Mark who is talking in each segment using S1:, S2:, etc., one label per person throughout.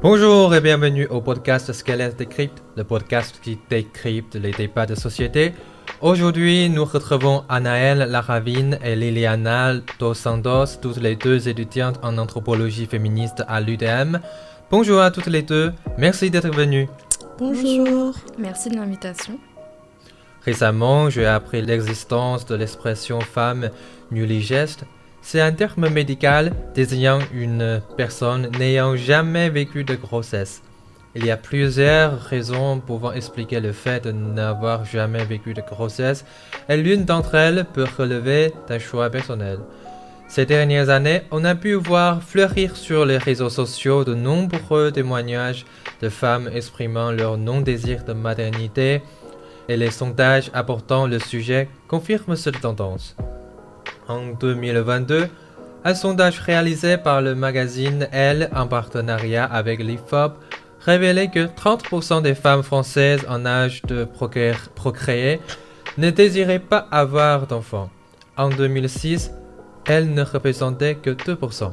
S1: Bonjour et bienvenue au podcast Squelette Décrypte, le podcast qui décrypte les débats de société. Aujourd'hui, nous retrouvons Anaëlle Laravine et Liliana Dos Santos, toutes les deux étudiantes en anthropologie féministe à l'UDM. Bonjour à toutes les deux, merci d'être venues.
S2: Bonjour.
S3: Merci de l'invitation.
S1: Récemment, j'ai appris l'existence de l'expression femme nulligeste. C'est un terme médical désignant une personne n'ayant jamais vécu de grossesse. Il y a plusieurs raisons pouvant expliquer le fait de n'avoir jamais vécu de grossesse, et l'une d'entre elles peut relever d'un choix personnel. Ces dernières années, on a pu voir fleurir sur les réseaux sociaux de nombreux témoignages de femmes exprimant leur non-désir de maternité, et les sondages abordant le sujet confirment cette tendance. En 2022, un sondage réalisé par le magazine Elle en partenariat avec l'IFOP révélait que 30% des femmes françaises en âge de procréer ne désiraient pas avoir d'enfants. En 2006, elle ne représentait que 2%.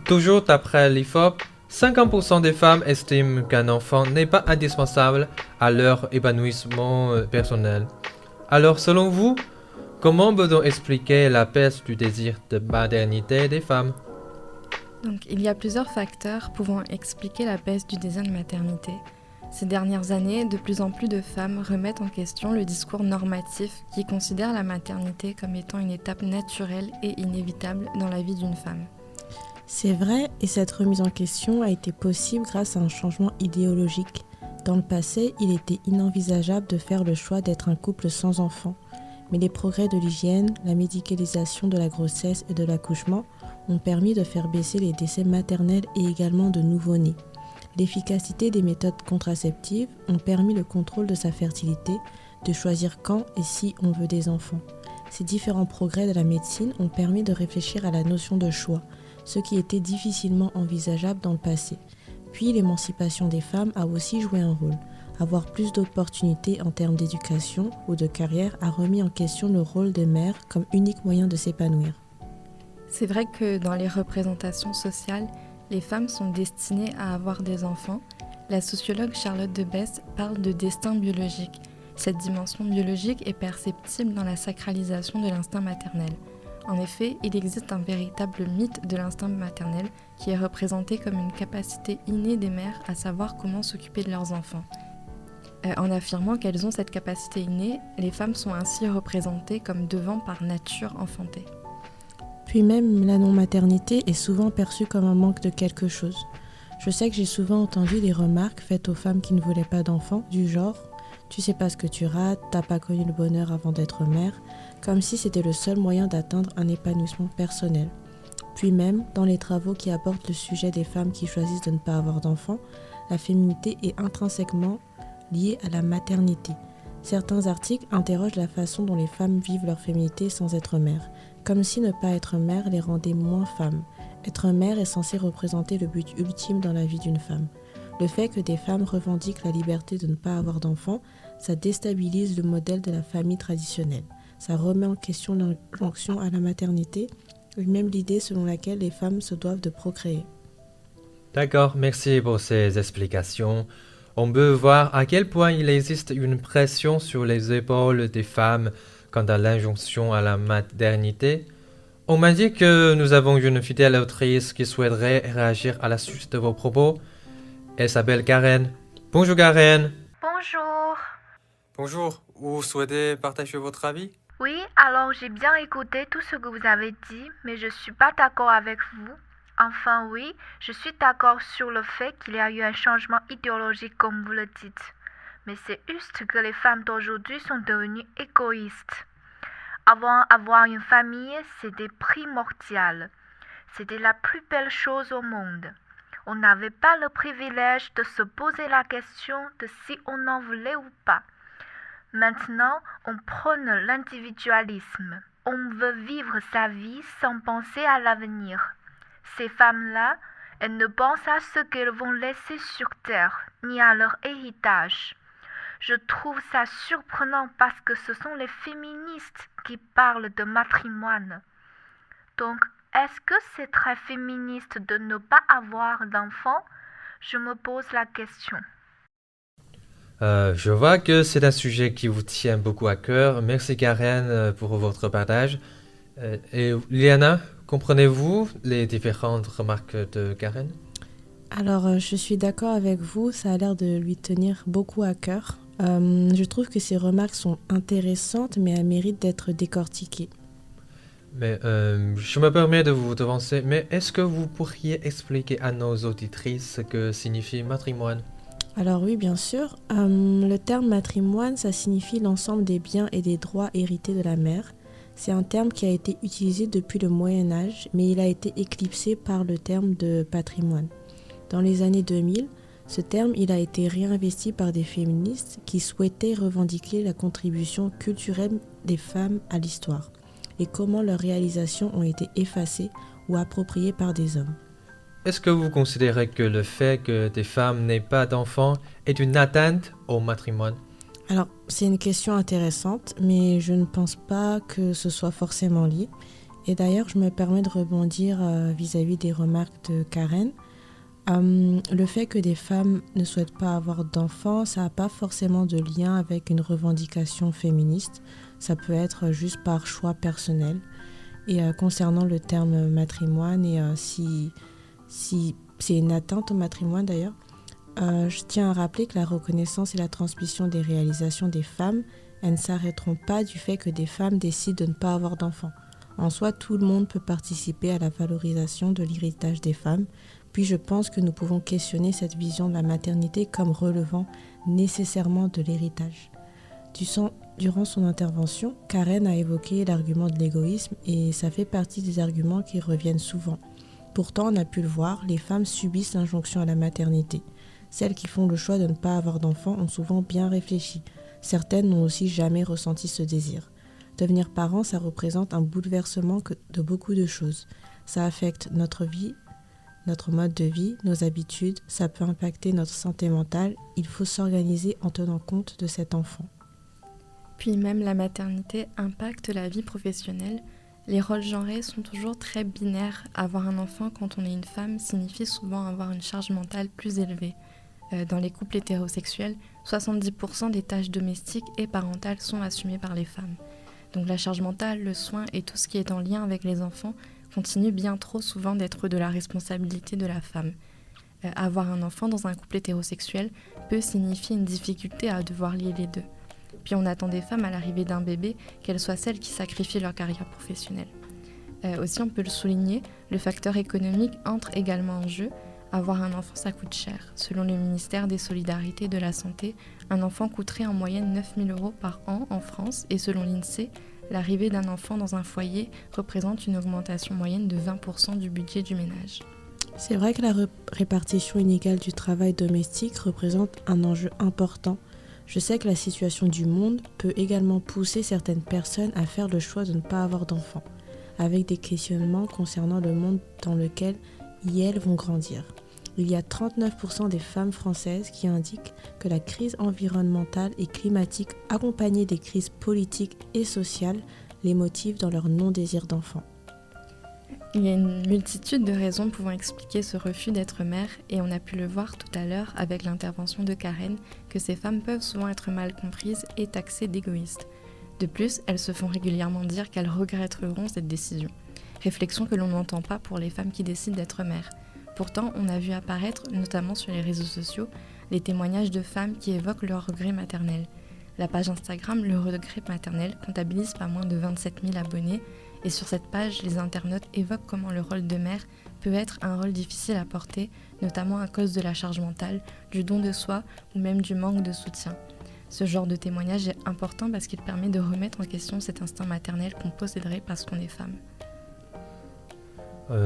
S1: Toujours d'après l'IFOP, 50% des femmes estiment qu'un enfant n'est pas indispensable à leur épanouissement personnel. Alors selon vous, comment peut-on expliquer la baisse du désir de maternité des femmes ?
S3: Donc, il y a plusieurs facteurs pouvant expliquer la baisse du désir de maternité. Ces dernières années, de plus en plus de femmes remettent en question le discours normatif qui considère la maternité comme étant une étape naturelle et inévitable dans la vie d'une femme.
S2: C'est vrai, et cette remise en question a été possible grâce à un changement idéologique. Dans le passé, il était inenvisageable de faire le choix d'être un couple sans enfants. Mais les progrès de l'hygiène, la médicalisation de la grossesse et de l'accouchement ont permis de faire baisser les décès maternels et également de nouveau-nés. L'efficacité des méthodes contraceptives ont permis le contrôle de sa fertilité, de choisir quand et si on veut des enfants. Ces différents progrès de la médecine ont permis de réfléchir à la notion de choix, ce qui était difficilement envisageable dans le passé. Puis l'émancipation des femmes a aussi joué un rôle. Avoir plus d'opportunités en termes d'éducation ou de carrière a remis en question le rôle de mère comme unique moyen de s'épanouir.
S3: C'est vrai que dans les représentations sociales, les femmes sont destinées à avoir des enfants. La sociologue Charlotte Debesse parle de destin biologique. Cette dimension biologique est perceptible dans la sacralisation de l'instinct maternel. En effet, il existe un véritable mythe de l'instinct maternel qui est représenté comme une capacité innée des mères à savoir comment s'occuper de leurs enfants. En affirmant qu'elles ont cette capacité innée, les femmes sont ainsi représentées comme devant par nature enfanter.
S2: Puis même la non-maternité est souvent perçue comme un manque de quelque chose. Je sais que j'ai souvent entendu des remarques faites aux femmes qui ne voulaient pas d'enfants, du genre « tu sais pas ce que tu rates, t'as pas connu le bonheur avant d'être mère », comme si c'était le seul moyen d'atteindre un épanouissement personnel. Puis même, dans les travaux qui abordent le sujet des femmes qui choisissent de ne pas avoir d'enfants, la féminité est intrinsèquement liée à la maternité. Certains articles interrogent la façon dont les femmes vivent leur féminité sans être mères, comme si ne pas être mère les rendait moins femmes. Être mère est censé représenter le but ultime dans la vie d'une femme. Le fait que des femmes revendiquent la liberté de ne pas avoir d'enfants, ça déstabilise le modèle de la famille traditionnelle. Ça remet en question l'injonction à la maternité et même l'idée selon laquelle les femmes se doivent de procréer.
S1: D'accord, merci pour ces explications. On peut voir à quel point il existe une pression sur les épaules des femmes quant à l'injonction à la maternité. On m'a dit que nous avons une fidèle autrice qui souhaiterait réagir à la suite de vos propos. Elle s'appelle Karen. Bonjour Karen.
S4: Bonjour.
S1: Bonjour, vous souhaitez partager votre avis ?
S4: Oui, alors j'ai bien écouté tout ce que vous avez dit, mais je suis pas d'accord avec vous. Enfin oui, je suis d'accord sur le fait qu'il y a eu un changement idéologique comme vous le dites. Mais c'est juste que les femmes d'aujourd'hui sont devenues égoïstes. Avant, avoir une famille, c'était primordial. C'était la plus belle chose au monde. On n'avait pas le privilège de se poser la question de si on en voulait ou pas. Maintenant, on prône l'individualisme. On veut vivre sa vie sans penser à l'avenir. Ces femmes-là, elles ne pensent à ce qu'elles vont laisser sur terre, ni à leur héritage. Je trouve ça surprenant parce que ce sont les féministes qui parlent de matrimoine. Donc, est-ce que c'est très féministe de ne pas avoir d'enfants ? Je me pose la question.
S1: Je vois que c'est un sujet qui vous tient beaucoup à cœur. Merci Karen pour votre partage. Et Liana, comprenez-vous les différentes remarques de Karen?
S2: Alors, je suis d'accord avec vous, ça a l'air de lui tenir beaucoup à cœur. Je trouve que ces remarques sont intéressantes, mais elles méritent d'être décortiquées.
S1: Mais je me permets de vous devancer, mais est-ce que vous pourriez expliquer à nos auditrices ce que signifie matrimoine?
S2: Alors oui, bien sûr. Le terme matrimoine, ça signifie l'ensemble des biens et des droits hérités de la mère. C'est un terme qui a été utilisé depuis le Moyen Âge, mais il a été éclipsé par le terme de patrimoine. Dans les années 2000, ce terme il a été réinvesti par des féministes qui souhaitaient revendiquer la contribution culturelle des femmes à l'histoire et comment leurs réalisations ont été effacées ou appropriées par des hommes.
S1: Est-ce que vous considérez que le fait que des femmes n'aient pas d'enfants est une atteinte au matrimoine?
S2: Alors, c'est une question intéressante, mais je ne pense pas que ce soit forcément lié. Et d'ailleurs, je me permets de rebondir vis-à-vis des remarques de Karen. Le fait que des femmes ne souhaitent pas avoir d'enfants, ça n'a pas forcément de lien avec une revendication féministe. Ça peut être juste par choix personnel. Et concernant le terme matrimoine, et si c'est une atteinte au matrimoine d'ailleurs, je tiens à rappeler que la reconnaissance et la transmission des réalisations des femmes, elles ne s'arrêteront pas du fait que des femmes décident de ne pas avoir d'enfants. En soi, tout le monde peut participer à la valorisation de l'héritage des femmes. Puis je pense que nous pouvons questionner cette vision de la maternité comme relevant nécessairement de l'héritage. Durant son intervention, Karen a évoqué l'argument de l'égoïsme et ça fait partie des arguments qui reviennent souvent. Pourtant, on a pu le voir, les femmes subissent l'injonction à la maternité. Celles qui font le choix de ne pas avoir d'enfants ont souvent bien réfléchi. Certaines n'ont aussi jamais ressenti ce désir. Devenir parent, ça représente un bouleversement de beaucoup de choses. Ça affecte notre vie, notre mode de vie, nos habitudes, ça peut impacter notre santé mentale. Il faut s'organiser en tenant compte de cet enfant.
S3: Puis même la maternité impacte la vie professionnelle. Les rôles genrés sont toujours très binaires. Avoir un enfant quand on est une femme signifie souvent avoir une charge mentale plus élevée. Dans les couples hétérosexuels, 70% des tâches domestiques et parentales sont assumées par les femmes. Donc la charge mentale, le soin et tout ce qui est en lien avec les enfants continue bien trop souvent d'être de la responsabilité de la femme. Avoir un enfant dans un couple hétérosexuel peut signifier une difficulté à devoir lier les deux. Puis on attend des femmes à l'arrivée d'un bébé qu'elles soient celles qui sacrifient leur carrière professionnelle. Aussi, on peut le souligner, le facteur économique entre également en jeu. Avoir un enfant, ça coûte cher. Selon le ministère des Solidarités et de la Santé, un enfant coûterait en moyenne 9 000 € par an en France et selon l'INSEE, l'arrivée d'un enfant dans un foyer représente une augmentation moyenne de 20% du budget du ménage.
S2: C'est vrai que la répartition inégale du travail domestique représente un enjeu important. Je sais que la situation du monde peut également pousser certaines personnes à faire le choix de ne pas avoir d'enfants, avec des questionnements concernant le monde dans lequel elles vont grandir. Il y a 39% des femmes françaises qui indiquent que la crise environnementale et climatique accompagnée des crises politiques et sociales les motivent dans leur non-désir d'enfant.
S3: Il y a une multitude de raisons pouvant expliquer ce refus d'être mère et on a pu le voir tout à l'heure avec l'intervention de Karen que ces femmes peuvent souvent être mal comprises et taxées d'égoïstes. De plus, elles se font régulièrement dire qu'elles regretteront cette décision. Réflexion que l'on n'entend pas pour les femmes qui décident d'être mères. Pourtant, on a vu apparaître, notamment sur les réseaux sociaux, les témoignages de femmes qui évoquent leur regret maternel. La page Instagram Le Regret Maternel comptabilise pas moins de 27 000 abonnés et sur cette page, les internautes évoquent comment le rôle de mère peut être un rôle difficile à porter, notamment à cause de la charge mentale, du don de soi ou même du manque de soutien. Ce genre de témoignage est important parce qu'il permet de remettre en question cet instinct maternel qu'on posséderait parce qu'on est femme.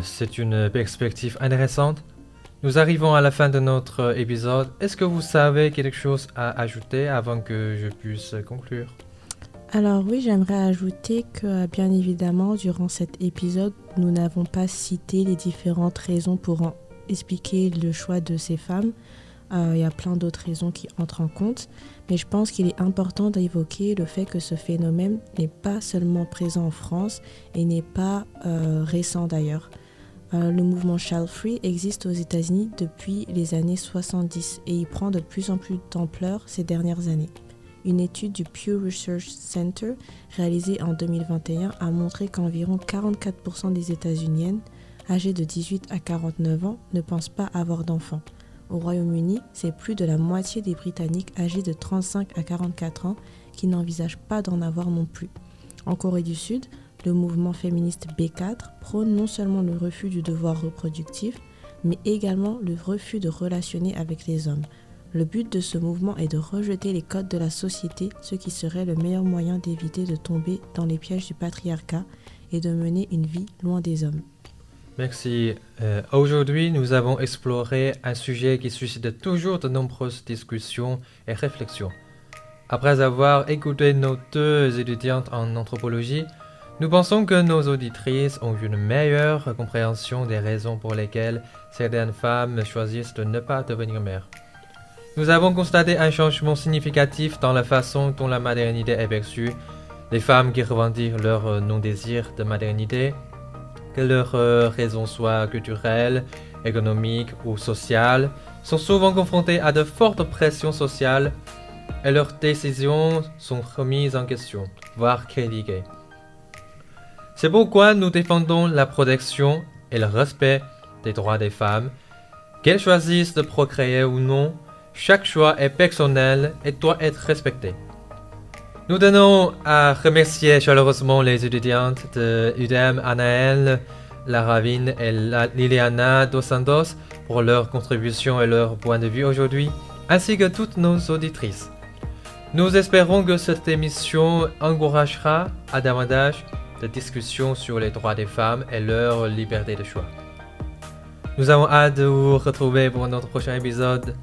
S1: C'est une perspective intéressante. Nous arrivons à la fin de notre épisode. Est-ce que vous savez quelque chose à ajouter avant que je puisse conclure?
S2: Alors oui, j'aimerais ajouter que bien évidemment, durant cet épisode, nous n'avons pas cité les différentes raisons pour expliquer le choix de ces femmes. Il y a plein d'autres raisons qui entrent en compte, mais je pense qu'il est important d'évoquer le fait que ce phénomène n'est pas seulement présent en France et n'est pas récent d'ailleurs. Le mouvement Child Free existe aux États-Unis depuis les années 70 et il prend de plus en plus d'ampleur ces dernières années. Une étude du Pew Research Center réalisée en 2021 a montré qu'environ 44% des États-Uniennes âgées de 18 à 49 ans ne pensent pas avoir d'enfants. Au Royaume-Uni, c'est plus de la moitié des Britanniques âgés de 35 à 44 ans qui n'envisagent pas d'en avoir non plus. En Corée du Sud, le mouvement féministe B4 prône non seulement le refus du devoir reproductif, mais également le refus de relationner avec les hommes. Le but de ce mouvement est de rejeter les codes de la société, ce qui serait le meilleur moyen d'éviter de tomber dans les pièges du patriarcat et de mener une vie loin des hommes.
S1: Merci. Aujourd'hui, nous avons exploré un sujet qui suscite toujours de nombreuses discussions et réflexions. Après avoir écouté nos deux étudiantes en anthropologie, nous pensons que nos auditrices ont une meilleure compréhension des raisons pour lesquelles certaines femmes choisissent de ne pas devenir mères. Nous avons constaté un changement significatif dans la façon dont la maternité est perçue. Les femmes qui revendiquent leur non-désir de maternité, que leurs raisons soient culturelles, économiques ou sociales, sont souvent confrontées à de fortes pressions sociales et leurs décisions sont remises en question, voire critiquées. C'est pourquoi nous défendons la protection et le respect des droits des femmes. Qu'elles choisissent de procréer ou non, chaque choix est personnel et doit être respecté. Nous tenons à remercier chaleureusement les étudiantes de UDEM, Anaël, Laravine et Liliana Dos Santos pour leur contribution et leur point de vue aujourd'hui, ainsi que toutes nos auditrices. Nous espérons que cette émission encouragera à davantage de discussions sur les droits des femmes et leur liberté de choix. Nous avons hâte de vous retrouver pour notre prochain épisode.